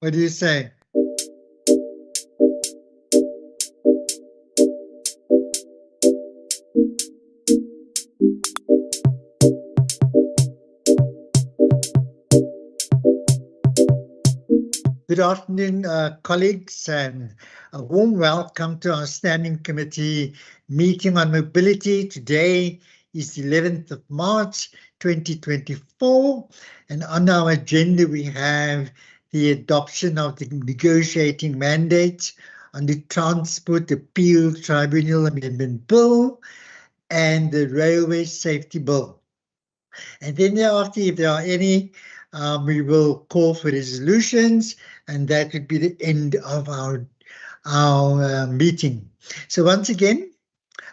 What do you say? Good afternoon, colleagues, and a warm welcome to our Standing Committee meeting on mobility. Today is the 11th of March 2024, and on our agenda we have the adoption of the negotiating mandate on the Transport Appeal Tribunal Amendment Bill and the Railway Safety Bill. And then thereafter, if there are any, we will call for resolutions, and that would be the end of our meeting. So once again,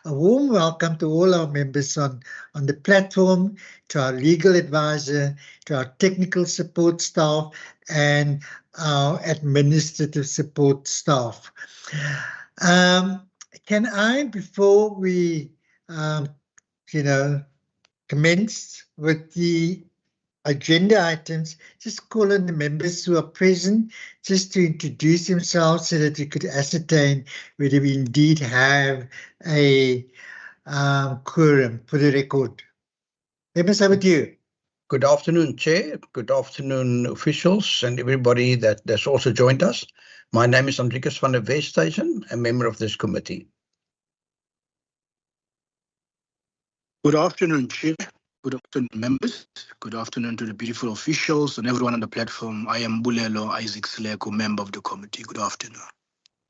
a warm welcome to all our members on the platform, to our legal advisor, to our technical support staff, and our administrative support staff. Can I, before we, commence with the agenda items, just call on the members who are present just to introduce themselves so that we could ascertain whether we indeed have a quorum for the record. Members, over to you. Good afternoon, Chair. Good afternoon, officials and everybody that has also joined us. My name is Andrikus van der Westhuizen, a member of this committee. Good afternoon, Chair. Good afternoon, members. Good afternoon to the beautiful officials and everyone on the platform. I am Bulelo Isaac Sileko, member of the committee. Good afternoon.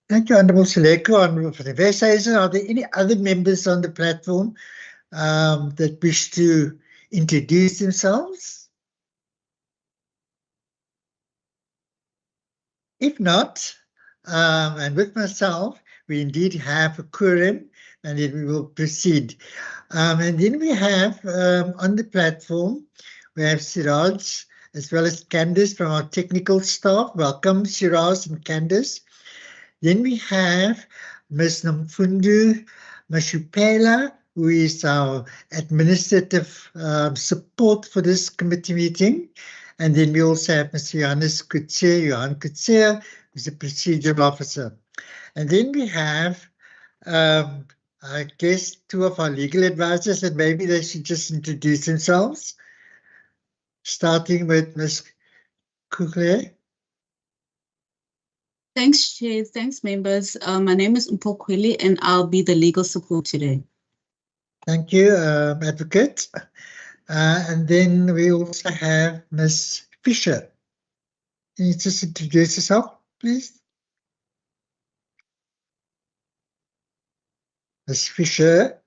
Thank you, Honourable Sileko. Honourable van der Westhuizen, are there any other members on the platform that wish to introduce themselves? If not, and with myself, we indeed have a quorum, and then we will proceed. And then we have on the platform, we have Siraj as well as Candice from our technical staff. Welcome, Siraj and Candice. Then we have Ms. Nomfundo Mashupela, who is our administrative support for this committee meeting. And then we also have Ms. Johan Kutsia, who's a procedural officer. And then we have, I guess, two of our legal advisors, and maybe they should just introduce themselves, starting with Ms. Kukle. Thanks, Chair. Thanks, members. My name is Mpokweli, and I'll be the legal support today. Thank you, Advocate. And then we also have Ms. Fisher. Can you just introduce yourself, please? Ms. Fisher.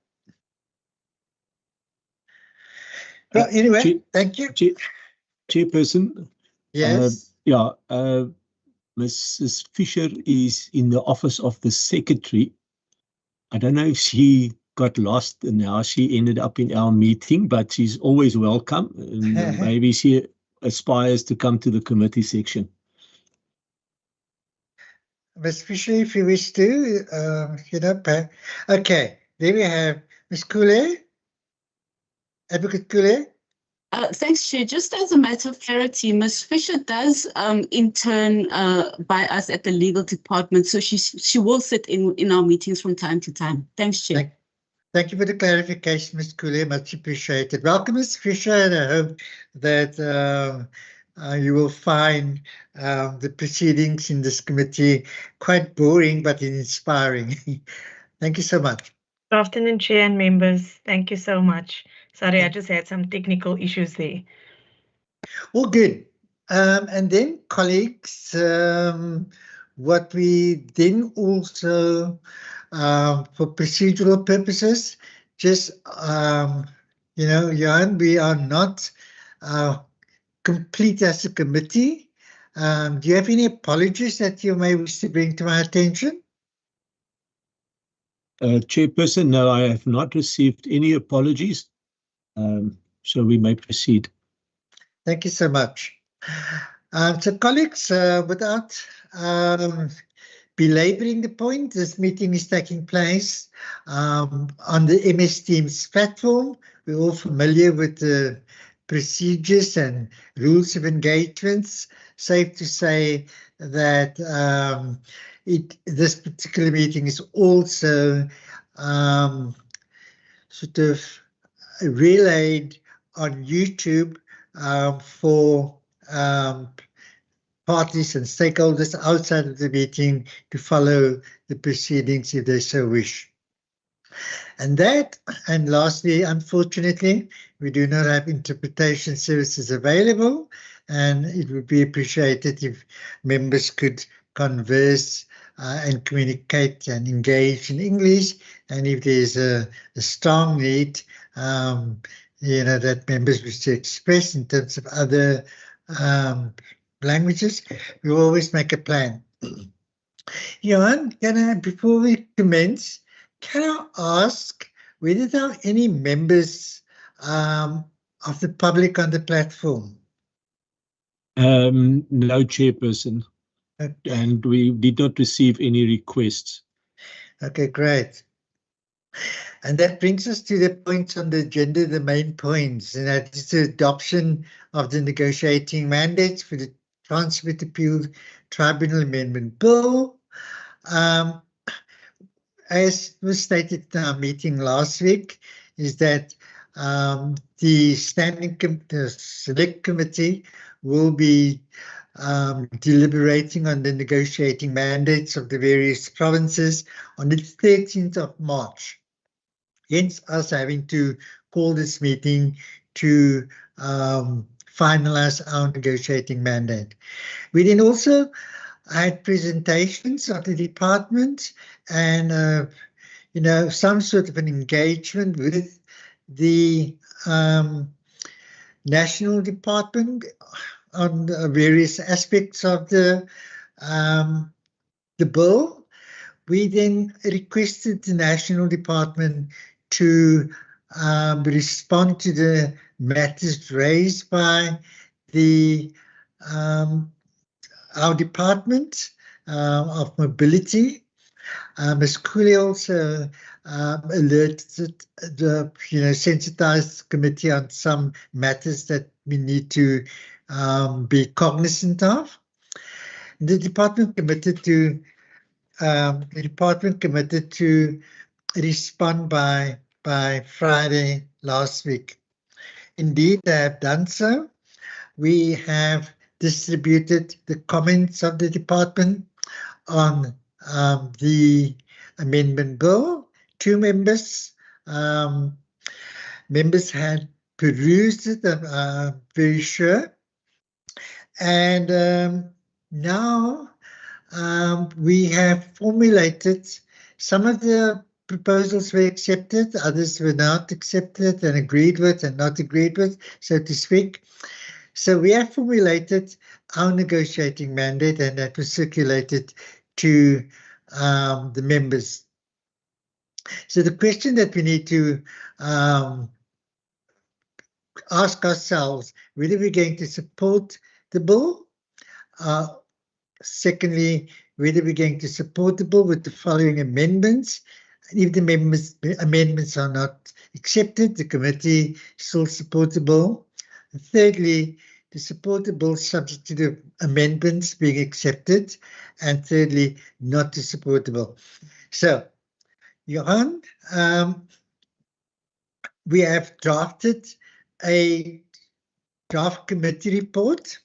Well, anyway, thank you. Chairperson. Yes. Mrs. Fisher is in the office of the secretary. I don't know if she got lost and how she ended up in our meeting, but she's always welcome. And maybe she aspires to come to the committee section. Ms. Fisher, if you wish to, okay. Then we have Ms. Kule, Advocate Kule. Thanks, Chair. Just as a matter of clarity, Ms. Fisher does intern by us at the legal department, so she will sit in our meetings from time to time. Thanks, Chair. Thank you for the clarification, Ms. Kule. Much appreciated. Welcome, Ms. Fisher, and I hope that you will find the proceedings in this committee quite boring but inspiring. Thank you so much. Good afternoon, Chair and members. Thank you so much. Sorry, I just had some technical issues there. All good. And then, colleagues, what we then also, for procedural purposes, just, Johan, we are not complete as a committee. Do you have any apologies that you may wish to bring to my attention? Chairperson, no, I have not received any apologies. So we may proceed. Thank you so much. So colleagues, without belaboring the point, this meeting is taking place on the MS Teams platform. We're all familiar with the procedures and rules of engagements. Safe to say that this particular meeting is also sort of relayed on YouTube for parties and stakeholders outside of the meeting to follow the proceedings if they so wish. And lastly, unfortunately, we do not have interpretation services available, and it would be appreciated if members could converse and communicate and engage in English. And if there's a strong need, that members wish to express in terms of other languages, we always make a plan. Johan, before we commence, can I ask whether there are any members of the public on the platform? No, Chairperson. Okay. And we did not receive any requests. Okay, great. And that brings us to the points on the agenda, the main points, and that is the adoption of the negotiating mandates for the Transfer Appeal Tribunal Amendment Bill. As was stated in our meeting last week, is that the Select Committee will be deliberating on the negotiating mandates of the various provinces on the 13th of March. Hence, us having to call this meeting to finalize our negotiating mandate. We then also had presentations of the department and, some sort of an engagement with the national department on various aspects of the bill. We then requested the national department to respond to the matters raised by our department of mobility. Ms. Cooley also alerted the sensitized committee on some matters that we need to be cognizant of. The department committed to respond by Friday last week. Indeed, they have done so. We have distributed the comments of the department on the amendment bill. Two members had perused it, I'm very sure. And now we have formulated some of the proposals were accepted, others were not accepted and agreed with and not agreed with, so to speak. So we have formulated our negotiating mandate, and that was circulated to the members. So the question that we need to ask ourselves, whether we're going to support the bill. Secondly, whether we're going to support the bill with the following amendments. If the amendments are not accepted, the committee still supports the bill. Thirdly, to support the bill subject to the amendments being accepted. And thirdly, not to support the bill. So, Johan, we have drafted a draft committee report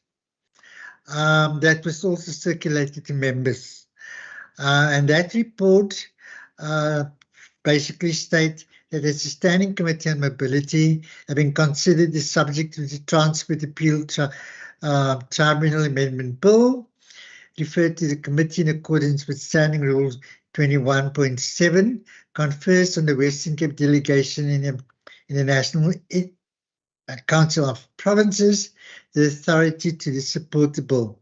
that was also circulated to members. And that report basically states that as a standing committee on mobility, having considered the subject of the Transfer Appeal Tribunal Amendment Bill, referred to the committee in accordance with Standing Rule 21.7, confers on the Western Cape delegation in the National Council of Provinces the authority to support the bill.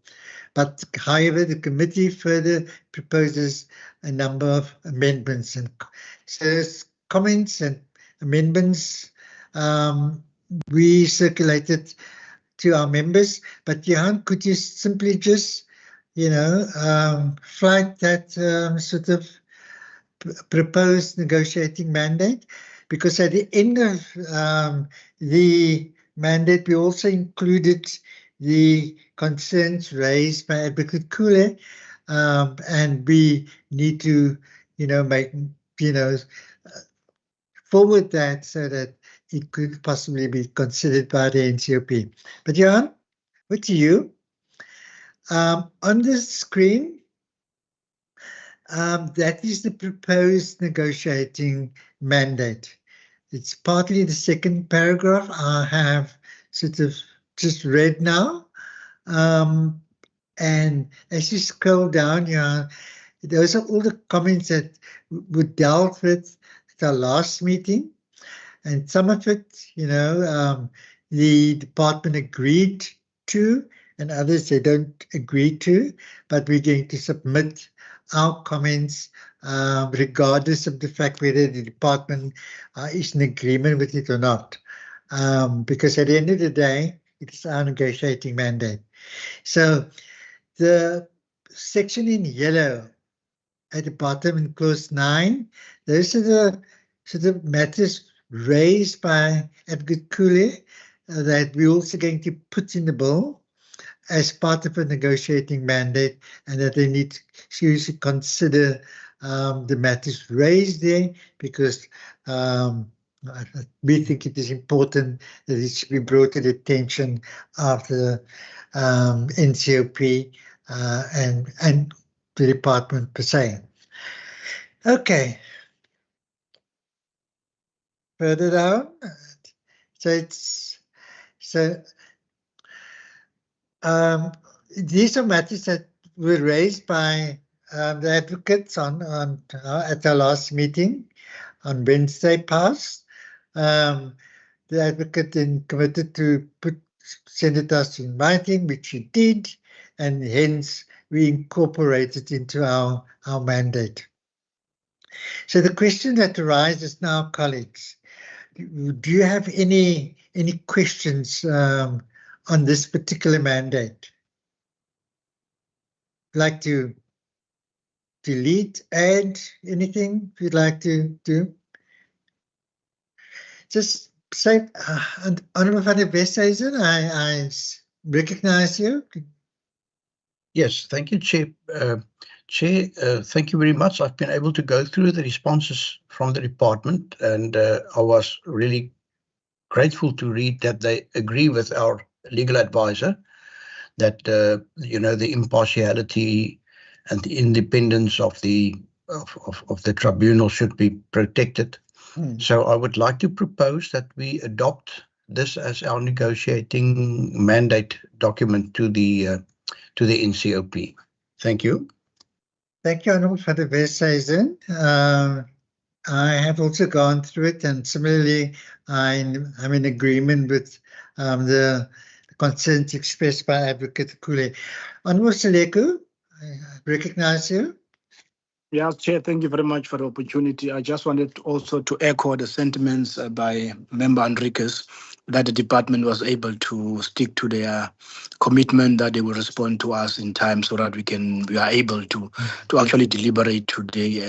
But however, the committee further proposes a number of amendments, and so comments and amendments we circulated to our members. But Johan, could you simply just, flag that sort of proposed negotiating mandate? Because at the end of the mandate, we also included the concerns raised by Advocate Kule, and we need to, make, forward that so that it could possibly be considered by the NCOP. But Jan, what to you? On the screen, that is the proposed negotiating mandate. It's partly the second paragraph I have sort of just read now. And as you scroll down here, those are all the comments that were dealt with at our last meeting. And some of it, the department agreed to, and others they don't agree to, but we're going to submit our comments regardless of the fact whether the department is in agreement with it or not. Because at the end of the day, it is our negotiating mandate. So the section in yellow at the bottom in clause 9, those are the sort of matters raised by Advocate Kule that we're also going to put in the bill as part of a negotiating mandate, and that they need to seriously consider the matters raised there, because we think it is important that it should be brought to the attention of the NCOP and the department per se. Okay. Further down, these are matters that were raised by the advocates at our last meeting on Wednesday past. The advocate then committed to send it us in writing, which he did, and hence we incorporated into our mandate. So the question that arises now, colleagues, do you have any questions on this particular mandate? Like to delete, add anything you'd like to do? Just say, Honourable van der Westhuizen, I recognize you. Yes, thank you, Chair. Chair, thank you very much. I've been able to go through the responses from the department, and I was really grateful to read that they agree with our legal advisor that the impartiality and the independence of the tribunal should be protected. So I would like to propose that we adopt this as our negotiating mandate document to the NCOP. Thank you. Thank you, Honourable van der Westhuizen. I have also gone through it, and similarly, I'm in agreement with the concerns expressed by Advocate Kule. Honourable Seleku, I recognize you. Yes, Chair, thank you very much for the opportunity. I just wanted also to echo the sentiments by Member Enriquez that the department was able to stick to their commitment that they will respond to us in time, so that we are able to actually deliberate today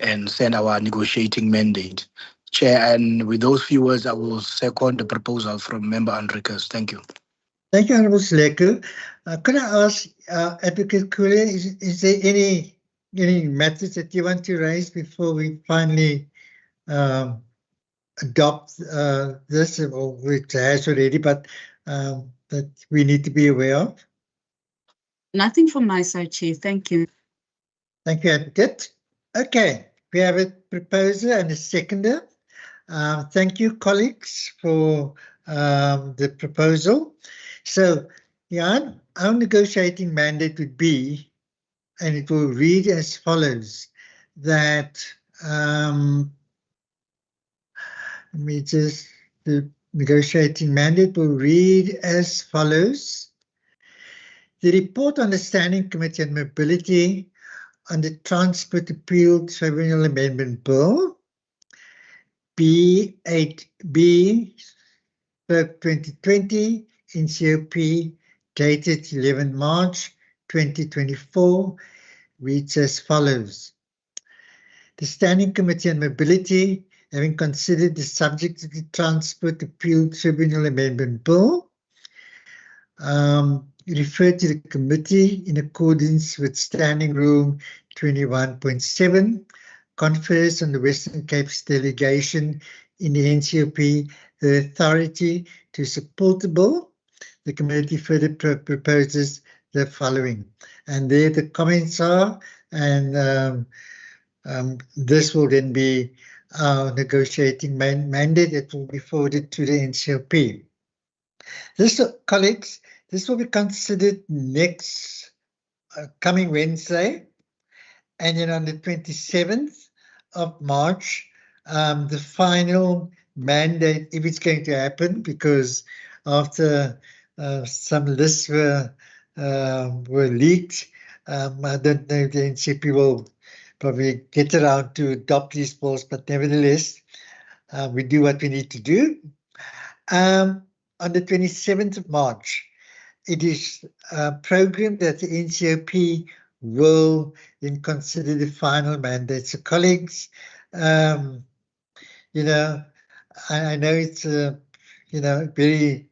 and send our negotiating mandate. Chair, and with those few words, I will second the proposal from Member Enriquez. Thank you. Thank you, Honourable Seleku. Could I ask Advocate Kule, is there any matters that you want to raise before we finally adopt this, or which has already, but that we need to be aware of? Nothing from my side, Chair. Thank you. Thank you, Advocate. Okay, we have a proposer and a seconder. Thank you, colleagues, for the proposal. So, Jan, our negotiating mandate would be, and it will read as follows, that the negotiating mandate will read as follows. The report on the Standing Committee on Mobility on the Transport Appeal Tribunal Amendment Bill, B8B/2020, NCOP, dated 11 March 2024, reads as follows. The Standing Committee on Mobility, having considered the subject of the Transport Appeal Tribunal Amendment Bill, referred to the committee in accordance with Standing Rule 21.7, confers on the Western Cape's delegation in the NCOP the authority to support the bill. The committee further proposes the following, and there the comments are, and this will then be our negotiating mandate that will be forwarded to the NCOP. This, colleagues, this will be considered next coming Wednesday, and then on the 27th of March, the final mandate, if it's going to happen, because after some lists were leaked, I don't know if the NCP will probably get around to adopt these bills, but nevertheless, we do what we need to do. On the 27th of March, it is programmed that the NCOP will then consider the final mandate. So colleagues, you know, I know it's a, you know, very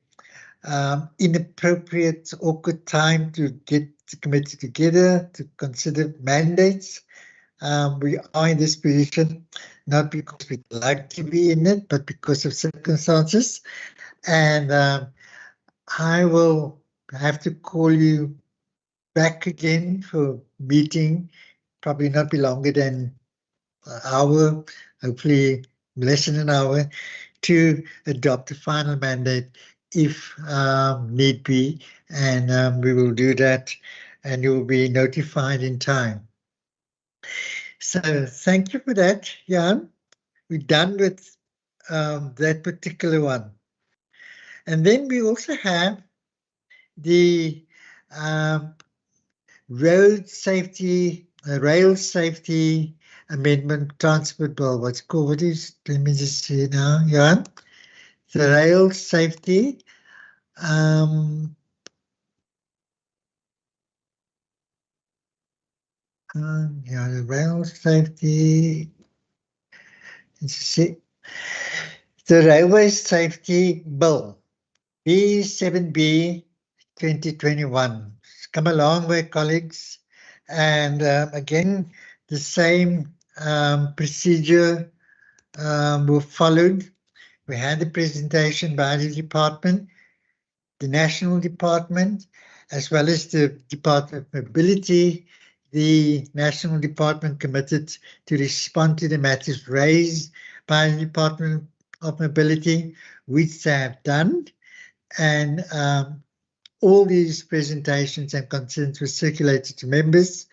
inappropriate, awkward time to get the committee together to consider mandates. We are in this position not because we'd like to be in it, but because of circumstances. And I will have to call you back again for meeting, probably not be longer than an hour, hopefully less than an hour, to adopt the final mandate if need be, and we will do that, and you will be notified in time. So thank you for that, Jan. We're done with that particular one. And then we also have the road safety, rail safety amendment transport bill. What's called, what is, let me just see now, Jan. The rail safety, yeah, the rail safety, let's see, the railway safety bill, B7B 2021. It's come a long way, colleagues, and again, the same procedure was followed. We had the presentation by the department, the national department, as well as the Department of Mobility. The national department committed to respond to the matters raised by the Department of Mobility, which they have done. And all these presentations and concerns were circulated to members.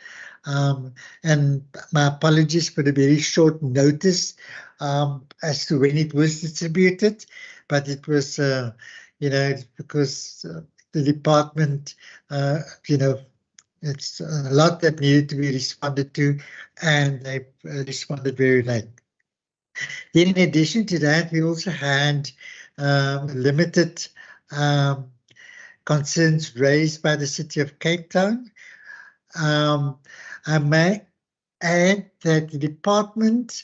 And my apologies for the very short notice as to when it was distributed, but it was, you know, because the department, you know, it's a lot that needed to be responded to, and they responded very late. Then in addition to that, we also had limited concerns raised by the City of Cape Town. I may add that the department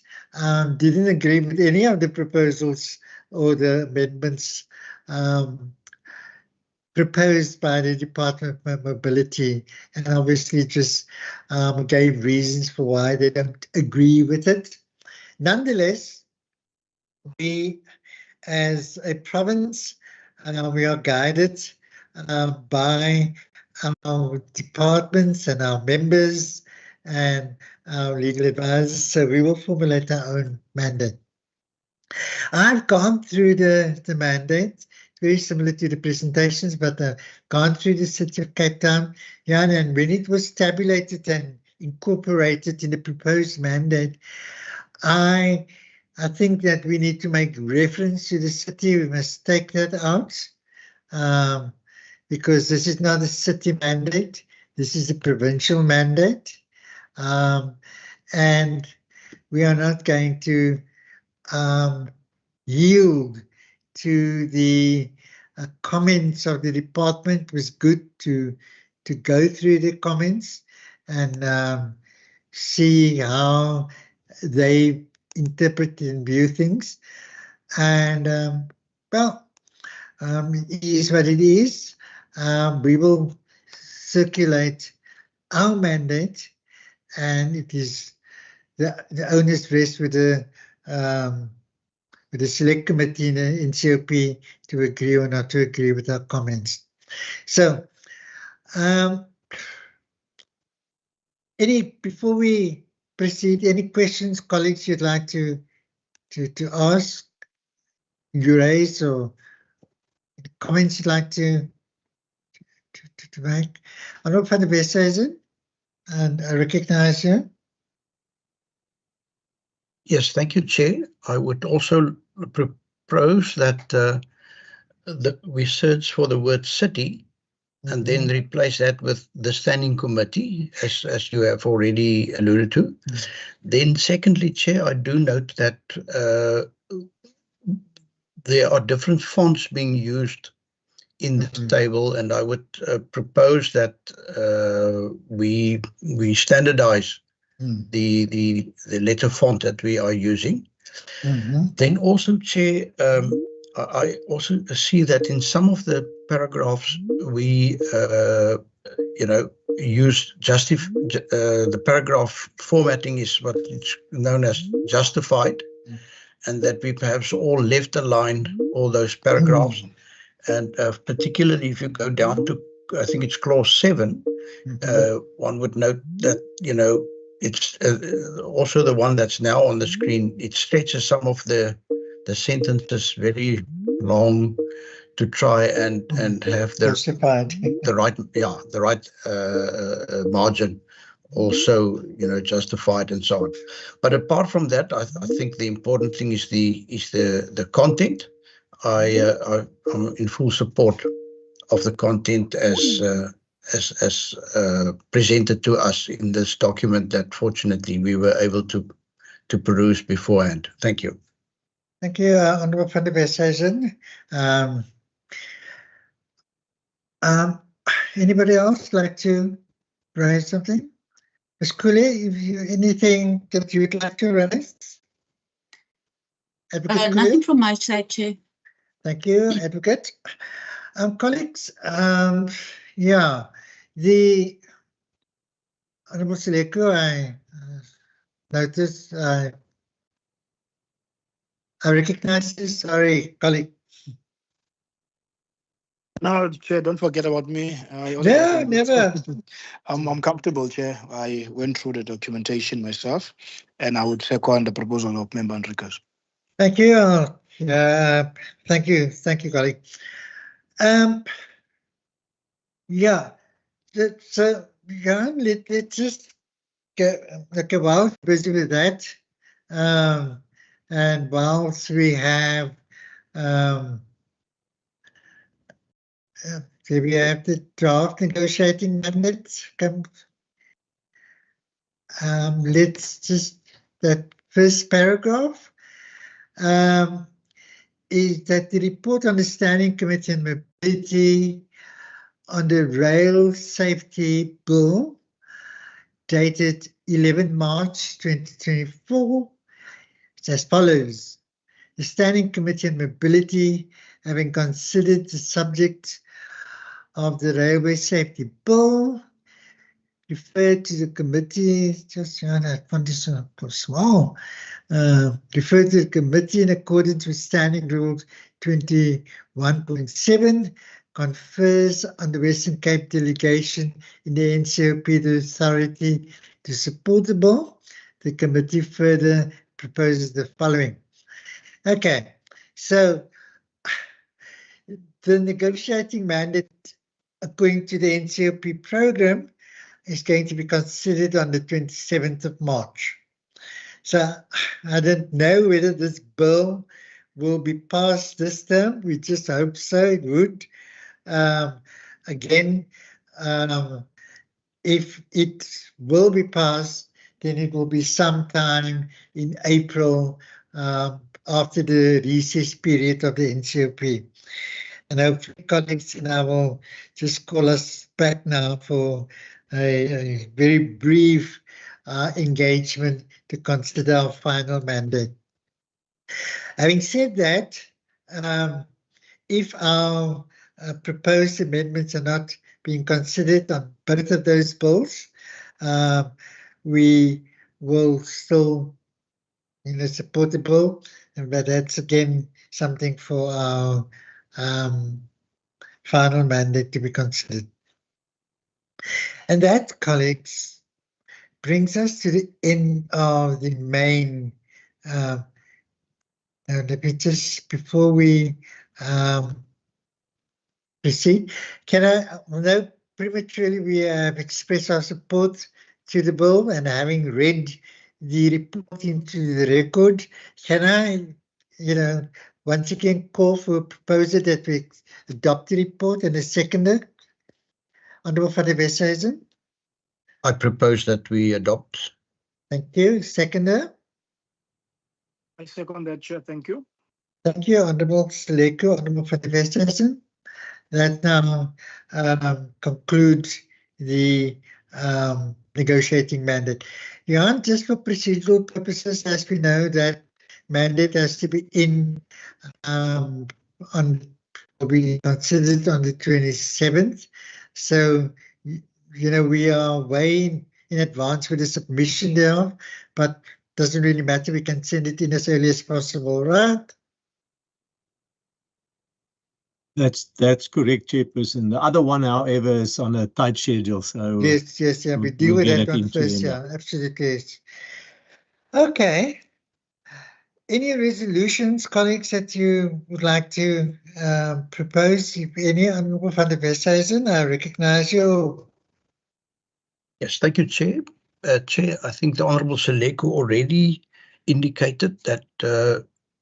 didn't agree with any of the proposals or the amendments proposed by the Department of Mobility, and obviously just gave reasons for why they don't agree with it. Nonetheless, we as a province, we are guided by our departments and our members and our legal advisors, so we will formulate our own mandate. I've gone through the mandate, very similar to the presentations, but I've gone through the City of Cape Town, Jan, and when it was tabulated and incorporated in the proposed mandate, I think that we need to make reference to the city. We must take that out because this is not a city mandate. This is a provincial mandate. And we are not going to yield to the comments of the department. It was good to go through the comments and see how they interpret and view things. And well, it is what it is. we will circulate our mandate, and it is the onus rests with the select committee in the NCOP to agree or not to agree with our comments. So, before we proceed, any questions, colleagues, you'd like to ask, you raise, or comments you'd like to make? I'm not van der Westhuizen, and I recognize you. Yes, thank you, Chair. I would also propose that we search for the word city and then replace that with the standing committee, as you have already alluded to. Then secondly, Chair, I do note that there are different fonts being used in this table, and I would propose that we standardize the letter font that we are using. Then also, Chair, I also see that in some of the paragraphs we use the paragraph formatting is what is known as justified, and that we perhaps all left aligned all those paragraphs. And particularly if you go down to, I think it's clause 7, one would note that, it's also the one that's now on the screen. It stretches some of the sentences very long to try and have the right margin also, justified and so on. But apart from that, I think the important thing is the content. I'm in full support of the content as presented to us in this document that fortunately we were able to peruse beforehand. Thank you. Thank you, Honourable van der Westhuizen. Anybody else like to raise something? Ms. Cooley, anything that you would like to raise? Advocate Nothing from my side, Chair. Thank you, Advocate. Colleagues, the Honourable Seleko, I noticed, I recognize this. Sorry, colleague. No, Chair, don't forget about me. No, never. I'm comfortable, Chair. I went through the documentation myself, and I would second the proposal of Member Enriquez. Thank you. Thank you, colleague. So let's just get well busy with that. And whilst we have the draft negotiating mandates come. Let's just, that first paragraph is that the report on the Standing Committee on Mobility on the Rail Safety Bill dated 11 March 2024 is as follows. The Standing Committee on Mobility, having considered the subject of the Railway Safety Bill, referred to the committee, referred to the committee in accordance with Standing Rule 21.7, confers on the Western Cape delegation in the NCOP the authority to support the bill. The committee further proposes the following. Okay, so the negotiating mandate according to the NCOP program is going to be considered on the 27th of March. So I don't know whether this bill will be passed this term. We just hope so, it would. Again, if it will be passed, then it will be sometime in April after the recess period of the NCOP. And hopefully colleagues will just call us back now for a very brief engagement to consider our final mandate. Having said that, if our proposed amendments are not being considered on both of those bills, we will still, support the bill, but that's again something for our final mandate to be considered. And that, colleagues, brings us to the end of the main. Let me just, before we proceed, can I know prematurely we have expressed our support to the bill, and having read the report into the record, can I, once again call for a proposal that we adopt the report, and a seconder? Honourable Van der Westhuizen. I propose that we adopt. Thank you. Seconder? I second that, Chair. Thank you. Thank you, Honourable Seleko, Honourable Van der Westhuizen. That now concludes the negotiating mandate. Jan, just for procedural purposes, as we know, that mandate has to be in will be considered on the 27th. So, we are way in advance with the submission there, but doesn't really matter. We can send it in as early as possible, right? That's correct, Chairperson. The other one, however, is on a tight schedule. So yes, yeah, we deal with that one first. Yeah, absolutely. Yes. Okay. Any resolutions, colleagues, that you would like to propose? If any, Honourable Van der Westhuizen, I recognise you. Yes, thank you, Chair. Chair, I think the Honourable Seleko already indicated that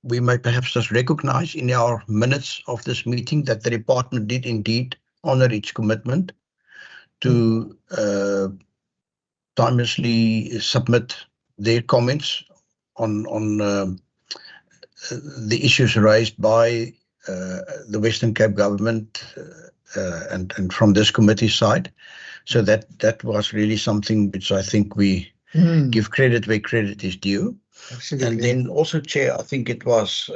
we may perhaps just recognise in our minutes of this meeting that the department did indeed honour its commitment to timelessly submit their comments on the issues raised by the Western Cape government and from this committee side. So that was really something which I think we give credit where credit is due. Absolutely. And then also, Chair, I think it was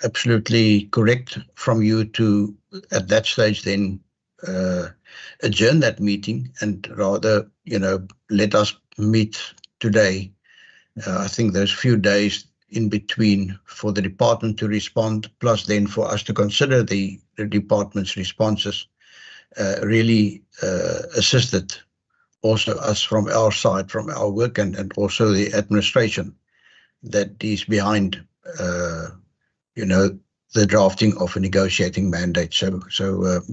absolutely correct from you to, at that stage, then adjourn that meeting and rather, let us meet today. I think there's few days in between for the department to respond, plus then for us to consider the department's responses, really assisted also us from our side, from our work, and also the administration that is behind, the drafting of a negotiating mandate. So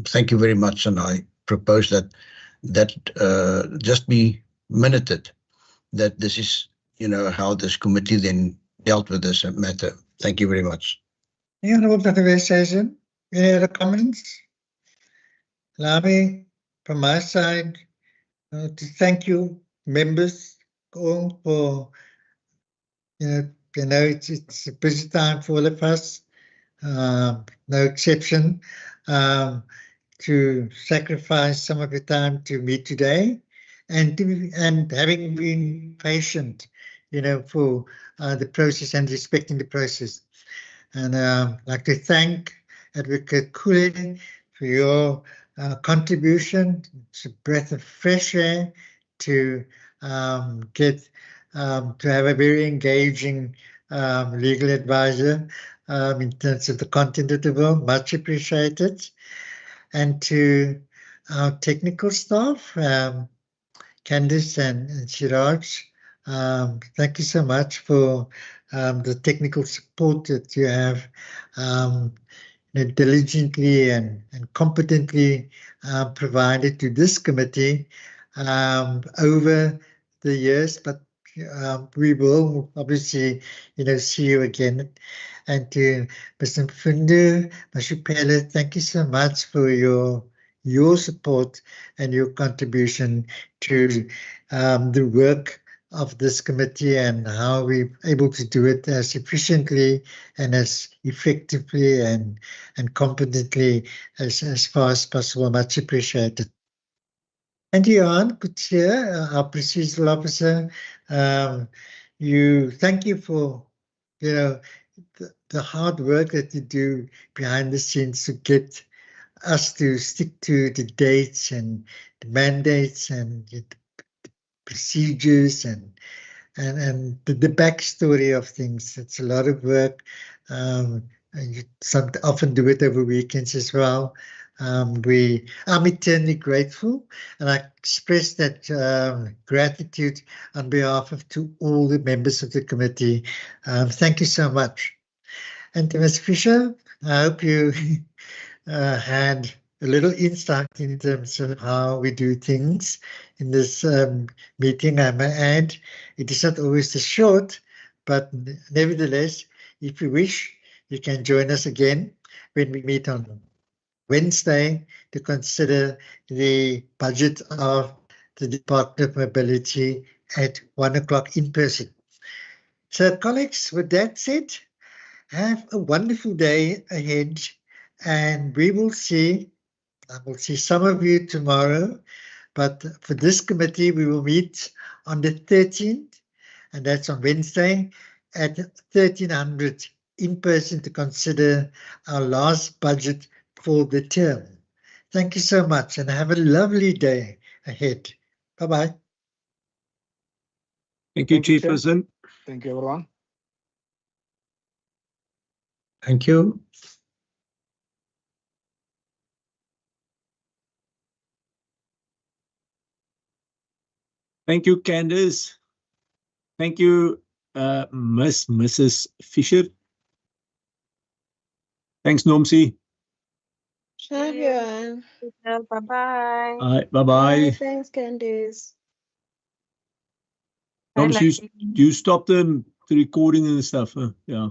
thank you very much, and I propose that just be minuted, that this is, how this committee then dealt with this matter. Thank you very much. Any Honourable Van der Westhuizen, any other comments? Allow me, from my side, to thank you, members, all for, it's a busy time for all of us, no exception, to sacrifice some of your time to meet today, and having been patient, for the process and respecting the process. And I'd like to thank Advocate Kule for your contribution. It's a breath of fresh air to get to have a very engaging legal advisor in terms of the content of the bill. Much appreciated. And to our technical staff, Candice and Shiraj, thank you so much for the technical support that you have diligently and competently provided to this committee over the years, but we will obviously, see you again. And to Mr. Mfundu Mashupele, thank you so much for your support and your contribution to the work of this committee and how we're able to do it as efficiently and as effectively and competently as far as possible. Much appreciated. And Jan Kutsia, our procedural officer, thank you for the hard work that you do behind the scenes to get us to stick to the dates and the mandates and the procedures and the backstory of things. It's a lot of work. And you often do it over weekends as well. I'm eternally grateful, and I express that gratitude on behalf of to all the members of the committee. Thank you so much. And to Ms. Fisher, I hope you had a little insight in terms of how we do things in this meeting. I may add, it is not always this short, but nevertheless, if you wish, you can join us again when we meet on Wednesday to consider the budget of the Department of Mobility at 1 o'clock in person. So, colleagues, with that said, have a wonderful day ahead, and I will see some of you tomorrow, but for this committee, we will meet on the 13th, and that's on Wednesday at 1300 in person to consider our last budget for the term. Thank you so much, and have a lovely day ahead. Bye-bye. Thank you, Thank you, Chair. Chairperson. Thank you, everyone. Thank you. Thank you, Candace. Thank you, Mrs. Fisher. Thanks, Nomsi. Everyone. Bye-bye. Bye-bye. Thanks, Candice. Nomsi, you stopped the recording and stuff. Huh? Yeah.